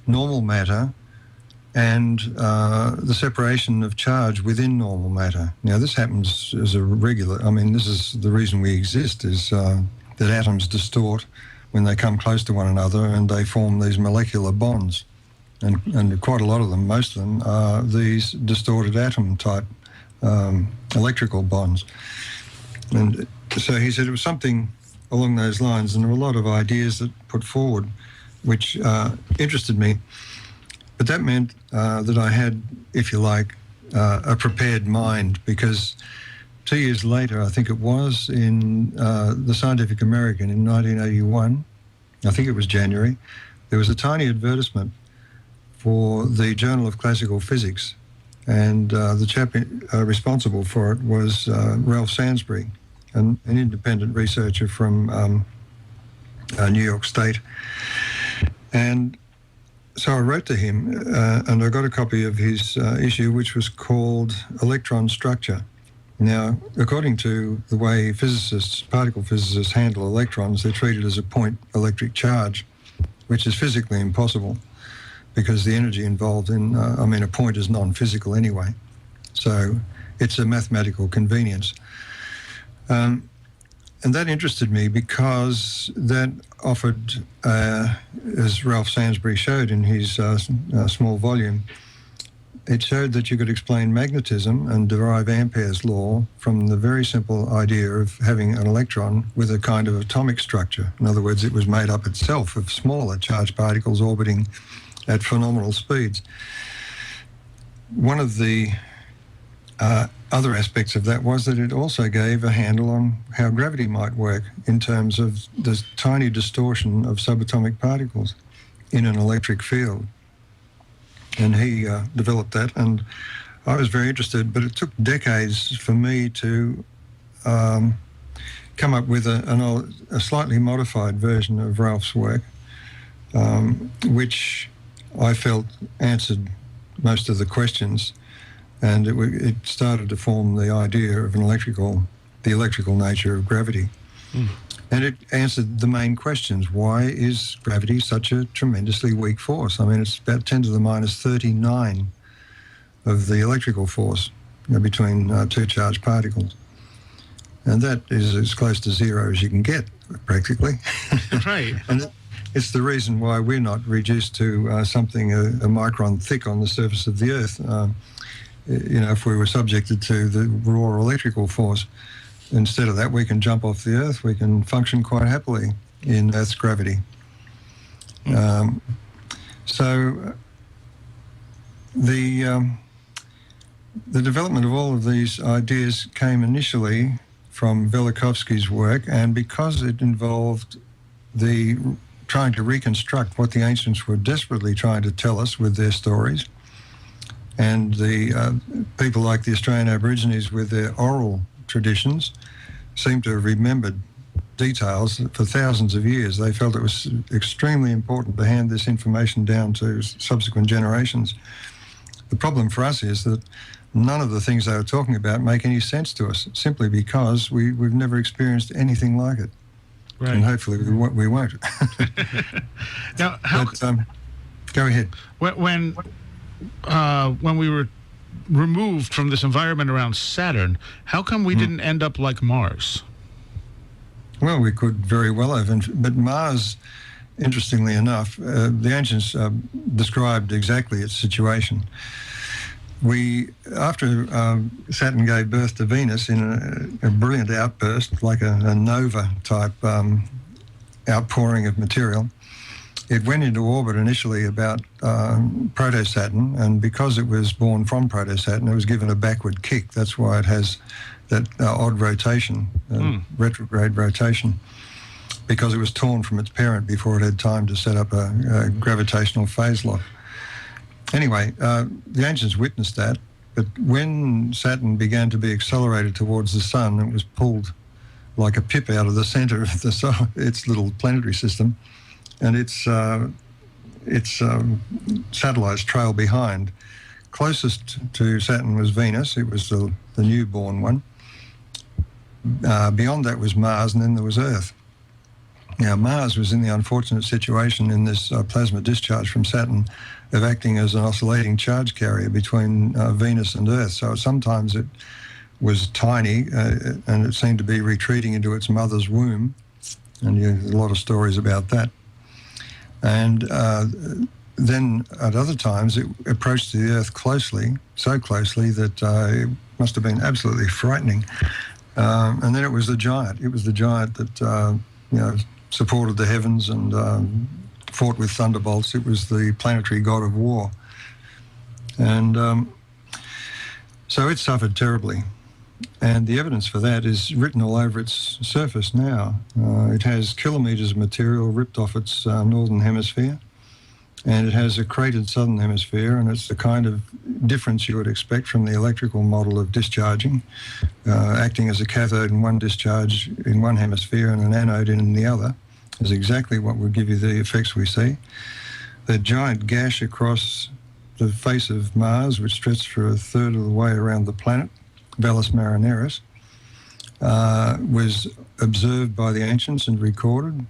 S4: normal matter and the separation of charge within normal matter. Now, this happens as a regular, this is the reason we exist, is that atoms distort when they come close to one another and they form these molecular bonds. And quite a lot of them, most of them, are these distorted atom-type electrical bonds. And so he said it was something along those lines, and there were a lot of ideas that put forward which interested me. But that meant that I had, if you like, a prepared mind, because 2 years later, I think it was, in the Scientific American in 1981, I think it was January, there was a tiny advertisement for the Journal of Classical Physics, and the chap responsible for it was Ralph Sansbury, an independent researcher from New York State. And so I wrote to him, and I got a copy of his issue, which was called Electron Structure. Now, according to the way particle physicists handle electrons, they're treated as a point electric charge, which is physically impossible because the energy involved in, a point is non-physical anyway. So it's a mathematical convenience. And that interested me because that offered, as Ralph Sansbury showed in his small volume, it showed that you could explain magnetism and derive Ampere's law from the very simple idea of having an electron with a kind of atomic structure. In other words, it was made up itself of smaller charged particles orbiting at phenomenal speeds. One of the other aspects of that was that it also gave a handle on how gravity might work in terms of the tiny distortion of subatomic particles in an electric field. And he developed that, and I was very interested, but it took decades for me to come up with a slightly modified version of Ralph's work, which I felt answered most of the questions. And it started to form the idea of the electrical nature of gravity. Mm. And it answered the main questions. Why is gravity such a tremendously weak force? It's about 10 to the minus 39 of the electrical force between two charged particles. And that is as close to zero as you can get, practically.
S2: Right.
S4: And it's the reason why we're not reduced to something a micron thick on the surface of the Earth. If we were subjected to the raw electrical force. Instead of that, we can jump off the Earth. We can function quite happily in Earth's gravity. So the development of all of these ideas came initially from Velikovsky's work, and because it involved trying to reconstruct what the ancients were desperately trying to tell us with their stories, and the people like the Australian Aborigines with their oral traditions seem to have remembered details for thousands of years. They felt it was extremely important to hand this information down to subsequent generations. The problem for us is that none of the things they were talking about make any sense to us, simply because we've never experienced anything like it. Right. And hopefully we won't.
S2: Now,
S4: go ahead.
S2: When we were removed from this environment around Saturn, how come we didn't end up like Mars?
S4: Well, we could very well have, but Mars, interestingly enough, the ancients described exactly its situation. After Saturn gave birth to Venus in a brilliant outburst, like a nova-type outpouring of material, it went into orbit initially about proto-Saturn, and because it was born from proto-Saturn, it was given a backward kick. That's why it has that odd rotation, retrograde rotation, because it was torn from its parent before it had time to set up a gravitational phase lock. Anyway, the ancients witnessed that, But when Saturn began to be accelerated towards the sun, it was pulled like a pip out of the center of the sun, its little planetary system, and its satellites trailed behind. Closest to Saturn was Venus. It was the newborn one. Beyond that was Mars, and then there was Earth. Now, Mars was in the unfortunate situation in this plasma discharge from Saturn of acting as an oscillating charge carrier between Venus and Earth. So sometimes it was tiny and it seemed to be retreating into its mother's womb. And there's a lot of stories about that. And then at other times it approached the Earth closely, so closely that it must have been absolutely frightening. And then it was the giant. It was the giant that, supported the heavens and fought with thunderbolts. It was the planetary god of war. And so it suffered terribly. And the evidence for that is written all over its surface now. It has kilometres of material ripped off its northern hemisphere, and it has a cratered southern hemisphere, and it's the kind of difference you would expect from the electrical model of discharging, acting as a cathode in one discharge in one hemisphere and an anode in the other, is exactly what will give you the effects we see. The giant gash across the face of Mars, which stretched for a third of the way around the planet, Valles Marineris, was observed by the ancients and recorded.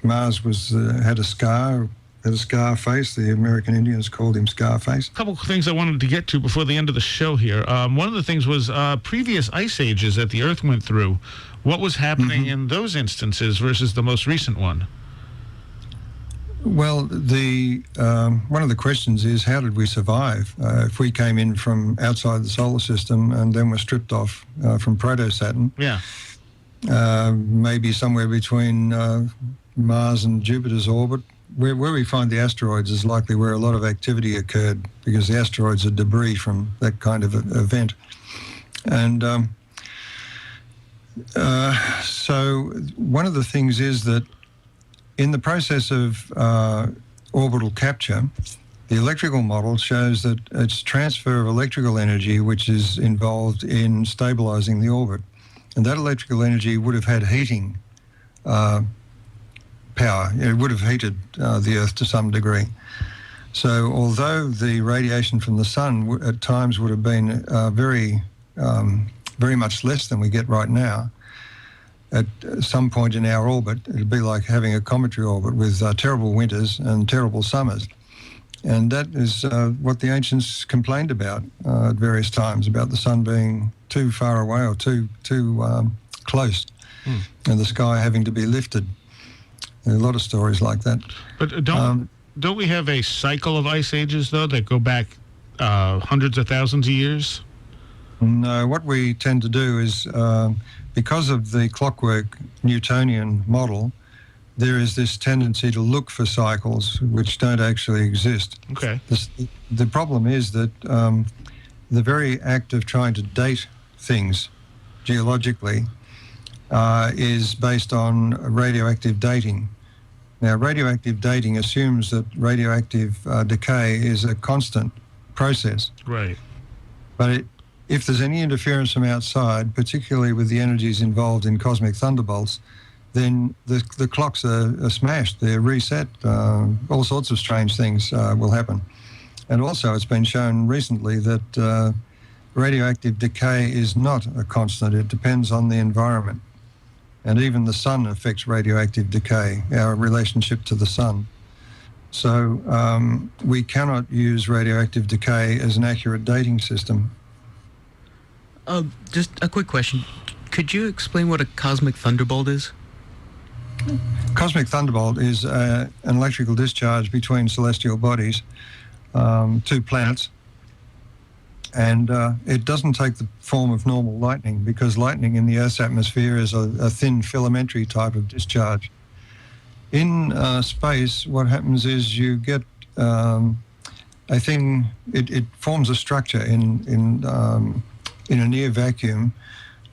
S4: Mars had a scar face. The American Indians called him Scarface.
S2: A couple of things I wanted to get to before the end of the show here. One of the things was previous ice ages that the Earth went through. What was happening in those instances versus the most recent one?
S4: Well, one of the questions is, how did we survive if we came in from outside the solar system and then were stripped off from proto-Saturn?
S2: Yeah.
S4: Maybe somewhere between Mars and Jupiter's orbit. Where we find the asteroids is likely where a lot of activity occurred, because the asteroids are debris from that kind of event. And so one of the things is that in the process of orbital capture, the electrical model shows that it's transfer of electrical energy which is involved in stabilizing the orbit. And that electrical energy would have had heating power. It would have heated the Earth to some degree. So although the radiation from the sun at times would have been very much less than we get right now, at some point in our orbit, it'd be like having a cometary orbit with terrible winters and terrible summers. And that is what the ancients complained about at various times, about the sun being too far away or too close, and the sky having to be lifted. There are a lot of stories like that.
S2: But don't we have a cycle of ice ages, though, that go back hundreds of thousands of years?
S4: No, what we tend to do is, because of the clockwork Newtonian model, there is this tendency to look for cycles which don't actually exist.
S2: Okay.
S4: The problem is that the very act of trying to date things geologically is based on radioactive dating. Now, radioactive dating assumes that radioactive decay is a constant process.
S2: Right.
S4: But if there's any interference from outside, particularly with the energies involved in cosmic thunderbolts, then the clocks are smashed, they're reset. All sorts of strange things will happen. And also it's been shown recently that radioactive decay is not a constant. It depends on the environment. And even the sun affects radioactive decay, our relationship to the sun. So we cannot use radioactive decay as an accurate dating system.
S3: Just a quick question. Could you explain what a cosmic thunderbolt is?
S4: Cosmic thunderbolt is an electrical discharge between celestial bodies, two planets, and it doesn't take the form of normal lightning, because lightning in the Earth's atmosphere is a thin filamentary type of discharge. In space, what happens is you get a thing, it forms a structure in a near vacuum.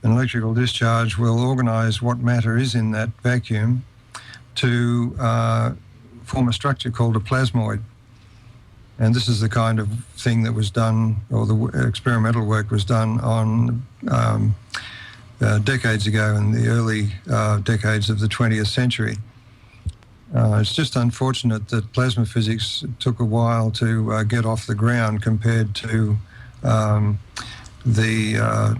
S4: An electrical discharge will organize what matter is in that vacuum to form a structure called a plasmoid. And this is the kind of thing that was done, or the experimental work was done on decades ago, in the early decades of the 20th century. It's just unfortunate that plasma physics took a while to get off the ground compared to the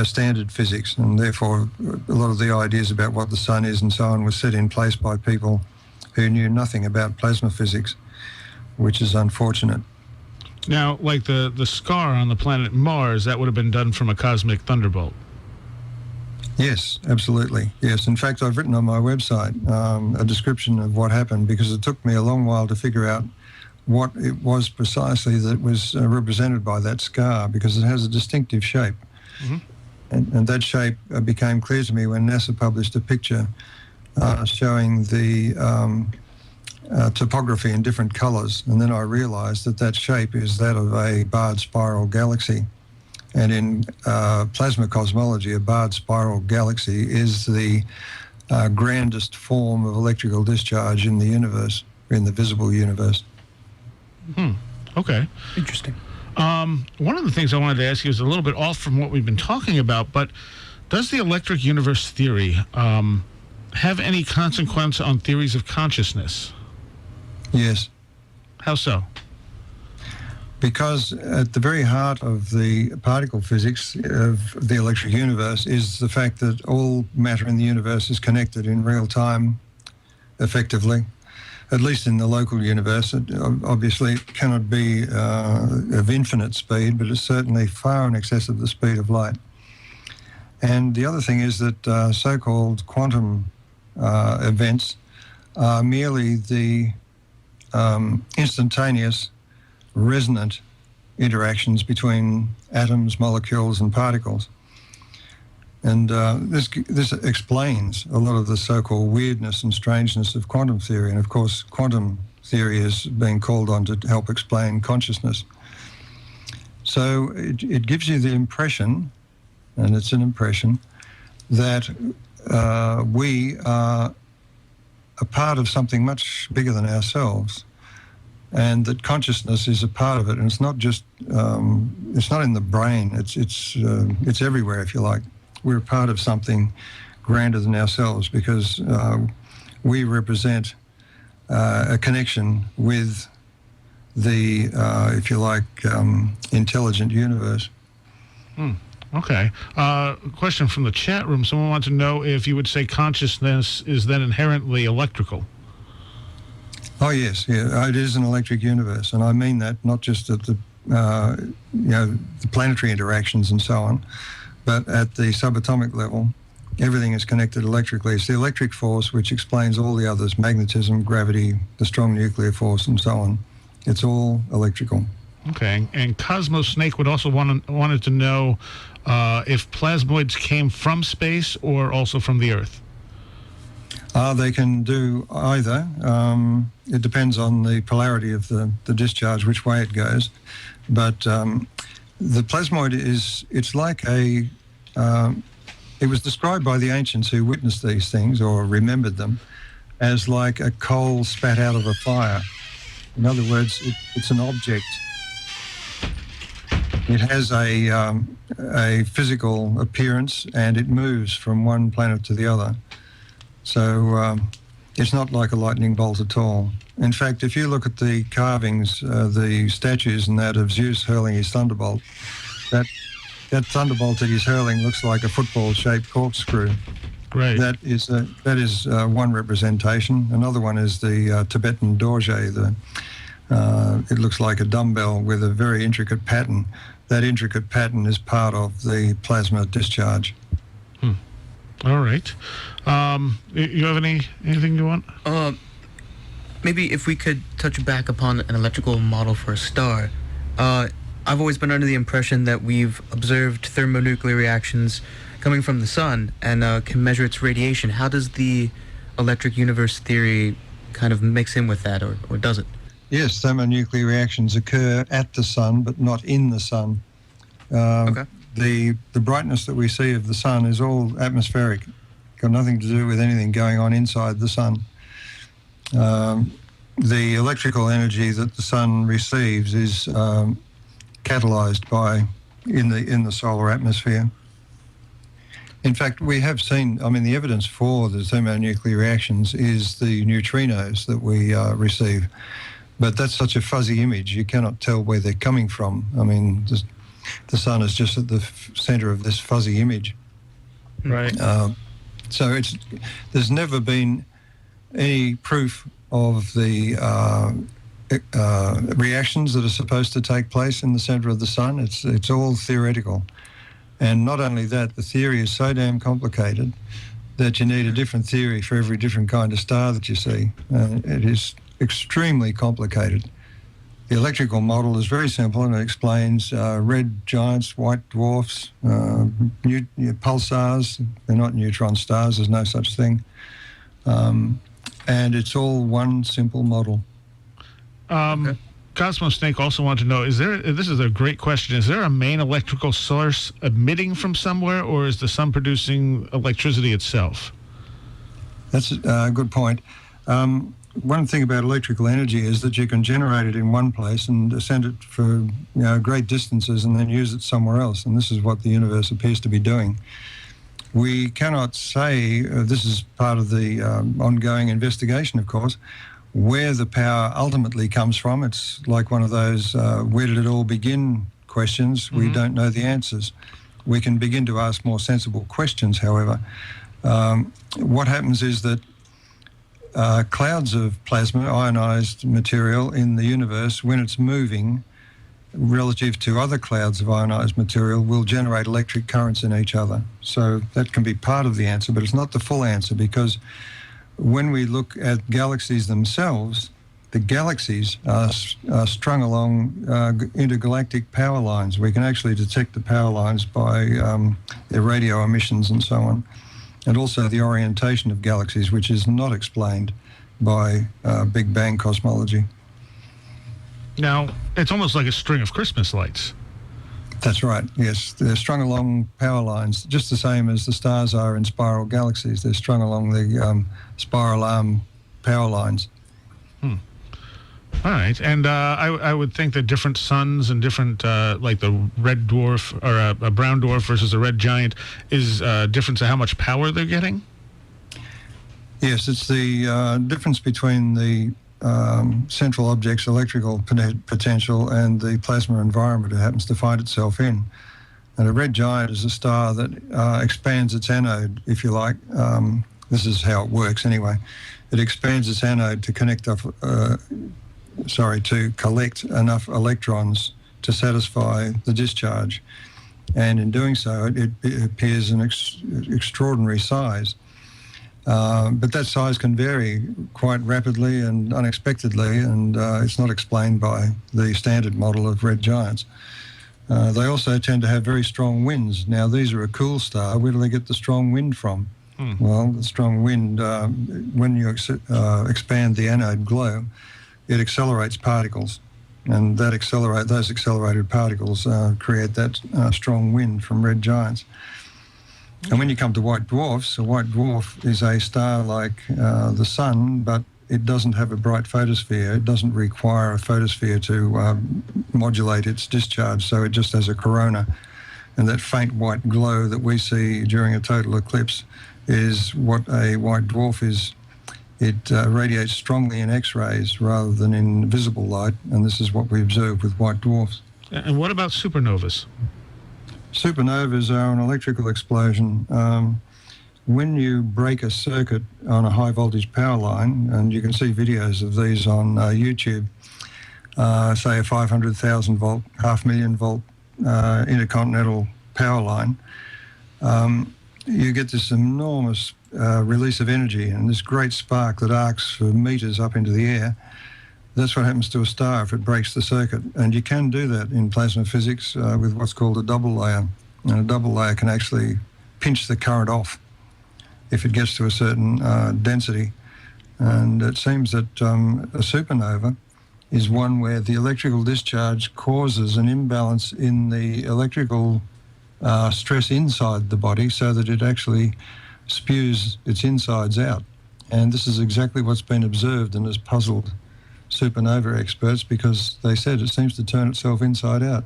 S4: standard physics, and therefore a lot of the ideas about what the sun is and so on was set in place by people who knew nothing about plasma physics, which is unfortunate.
S2: Now, like the scar on the planet Mars, that would have been done from a cosmic thunderbolt.
S4: Yes, absolutely. Yes. In fact, I've written on my website a description of what happened, because it took me a long while to figure out what it was precisely that was represented by that scar, because it has a distinctive shape. Mm-hmm. And that shape became clear to me when NASA published a picture showing the topography in different colors. And then I realized that that shape is that of a barred spiral galaxy. And in plasma cosmology, a barred spiral galaxy is the grandest form of electrical discharge in the universe, in the visible universe.
S2: Okay.
S3: Interesting.
S2: One of the things I wanted to ask you is a little bit off from what we've been talking about, but does the electric universe theory have any consequence on theories of consciousness?
S4: Yes.
S2: How so?
S4: Because at the very heart of the particle physics of the electric universe is the fact that all matter in the universe is connected in real time, effectively, at least in the local universe. It obviously it cannot be of infinite speed, but it's certainly far in excess of the speed of light. And the other thing is that so-called quantum events are merely the instantaneous resonant interactions between atoms, molecules, and particles. And this explains a lot of the so-called weirdness and strangeness of quantum theory. And of course, quantum theory is being called on to help explain consciousness. So it gives you the impression, and it's an impression, that we are a part of something much bigger than ourselves, and that consciousness is a part of it. And it's not just, it's not in the brain, it's everywhere, if you like. We're a part of something grander than ourselves, because we represent a connection with the, if you like, intelligent universe.
S2: Okay. Question from the chat room. Someone wants to know if you would say consciousness is then inherently electrical.
S4: Oh yes, yeah, it is an electric universe, and I mean that not just at the the planetary interactions and so on, but at the subatomic level, everything is connected electrically. It's the electric force which explains all the others: magnetism, gravity, the strong nuclear force, and so on. It's all electrical.
S2: Okay, and Cosmo Snake would also wanted to know if plasmoids came from space or also from the Earth.
S4: They can do either. It depends on the polarity of the discharge, which way it goes. But the plasmoid it's like a, it was described by the ancients who witnessed these things or remembered them as like a coal spat out of a fire. In other words, it's an object. It has a physical appearance, and it moves from one planet to the other. So it's not like a lightning bolt at all. In fact, if you look at the carvings, the statues and that of Zeus hurling his thunderbolt, that thunderbolt that he's hurling looks like a football-shaped corkscrew.
S2: Great.
S4: That is one representation. Another one is the Tibetan dorje. It looks like a dumbbell with a very intricate pattern. That intricate pattern is part of the plasma discharge.
S2: All right. You have anything you want?
S3: Maybe if we could touch back upon an electrical model for a star. I've always been under the impression that we've observed thermonuclear reactions coming from the sun and can measure its radiation. How does the electric universe theory kind of mix in with that, or does it?
S4: Yes, thermonuclear reactions occur at the sun, but not in the sun.
S3: Okay.
S4: The brightness that we see of the sun is all atmospheric, got nothing to do with anything going on inside the sun. the electrical energy that the sun receives is catalyzed in the solar atmosphere. In fact, we have seen, the evidence for the thermonuclear reactions is the neutrinos that we receive. But that's such a fuzzy image, you cannot tell where they're coming from. The sun is just at the center of this fuzzy image.
S2: Right.
S4: So there's never been any proof of the reactions that are supposed to take place in the center of the sun. It's all theoretical. And not only that, the theory is so damn complicated that you need a different theory for every different kind of star that you see. It is extremely complicated. The electrical model is very simple, and it explains red giants, white dwarfs, pulsars. They're not neutron stars. There's no such thing. And it's all one simple model.
S2: Okay. Cosmo Snake also wanted to know, this is a great question, is there a main electrical source emitting from somewhere, or is the sun producing electricity itself?
S4: That's a good point. One thing about electrical energy is that you can generate it in one place and send it for great distances and then use it somewhere else, and this is what the universe appears to be doing. We cannot say, this is part of the ongoing investigation, of course, where the power ultimately comes from. It's like one of those where did it all begin questions. We don't know the answers. We can begin to ask more sensible questions, however. What happens is that clouds of plasma, ionized material in the universe, when it's moving relative to other clouds of ionized material, will generate electric currents in each other. So that can be part of the answer, but it's not the full answer, because when we look at galaxies themselves, the galaxies are strung along intergalactic power lines. We can actually detect the power lines by their radio emissions and so on, and also the orientation of galaxies, which is not explained by Big Bang cosmology.
S2: Now, it's almost like a string of Christmas lights.
S4: That's right, yes. They're strung along power lines, just the same as the stars are in spiral galaxies. They're strung along the spiral arm power lines.
S2: All right, and I would think that different suns and different, like the red dwarf or a brown dwarf versus a red giant, is difference in how much power they're getting?
S4: Yes, it's the difference between the central object's electrical potential and the plasma environment it happens to find itself in. And a red giant is a star that expands its anode, if you like. This is how it works anyway. It expands its anode to to collect enough electrons to satisfy the discharge. And in doing so, it appears an extraordinary size. But that size can vary quite rapidly and unexpectedly, and it's not explained by the standard model of red giants. They also tend to have very strong winds. Now, these are a cool star. Where do they get the strong wind from? Well, the strong wind, when you expand the anode glow, it accelerates particles, and those accelerated particles create that strong wind from red giants. And when you come to white dwarfs, a white dwarf is a star like the sun, but it doesn't have a bright photosphere. It doesn't require a photosphere to modulate its discharge, so it just has a corona. And that faint white glow that we see during a total eclipse is what a white dwarf is. It radiates strongly in X-rays rather than in visible light, and this is what we observe with white dwarfs.
S2: And what about supernovas?
S4: Supernovas are an electrical explosion. When you break a circuit on a high voltage power line, and you can see videos of these on YouTube, say a 500,000 volt, 500,000 volt intercontinental power line, you get this enormous release of energy and this great spark that arcs for meters up into the air. That's what happens to a star if it breaks the circuit. And you can do that in plasma physics with what's called a double layer. And a double layer can actually pinch the current off if it gets to a certain density. And it seems that a supernova is one where the electrical discharge causes an imbalance in the electrical stress inside the body so that it actually spews its insides out. And this is exactly what's been observed and has puzzled supernova experts because they said it seems to turn itself inside out.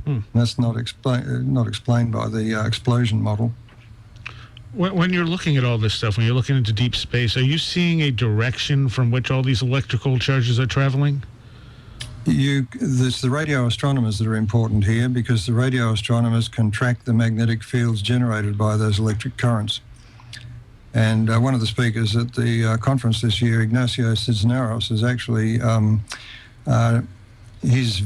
S4: And that's not explained by the explosion model.
S2: When you're looking at all this stuff, when you're looking into deep space, are you seeing a direction from which all these electrical charges are traveling?
S4: There's the radio astronomers that are important here because the radio astronomers can track the magnetic fields generated by those electric currents. And one of the speakers at the conference this year, Ignacio Cisneros, is actually he's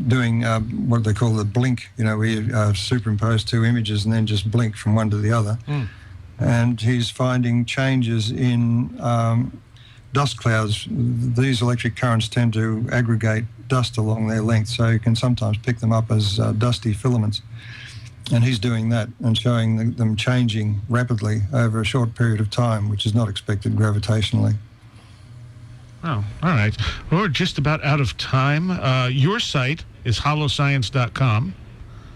S4: doing what they call the blink, where you superimpose two images and then just blink from one to the other. And he's finding changes in dust clouds. These electric currents tend to aggregate dust along their length, so you can sometimes pick them up as dusty filaments. And he's doing that and showing them changing rapidly over a short period of time, which is not expected gravitationally.
S2: Oh, all right. Well, we're just about out of time. Your site is holoscience.com.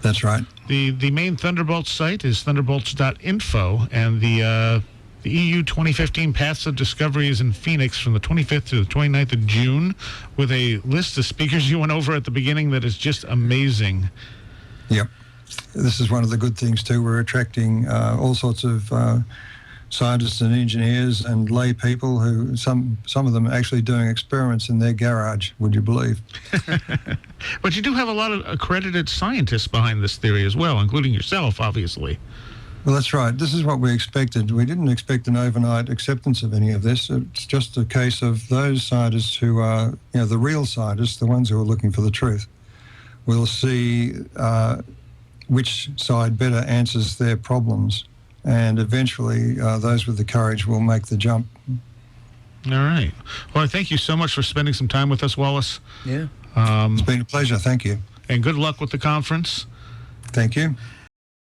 S4: That's right.
S2: The main Thunderbolts site is thunderbolts.info, and the EU 2015 Paths of Discovery is in Phoenix from the 25th to the 29th of June with a list of speakers you went over at the beginning that is just amazing.
S4: Yep. This is one of the good things, too. We're attracting all sorts of scientists and engineers and lay people who, some of them are actually doing experiments in their garage, would you believe?
S2: But you do have a lot of accredited scientists behind this theory as well, including yourself, obviously.
S4: Well, that's right. This is what we expected. We didn't expect an overnight acceptance of any of this. It's just a case of those scientists who are, the real scientists, the ones who are looking for the truth, will see which side better answers their problems. And eventually, those with the courage will make the jump.
S2: All right. Well, thank you so much for spending some time with us, Wallace.
S3: Yeah.
S4: It's been a pleasure. Thank you.
S2: And good luck with the conference.
S4: Thank you.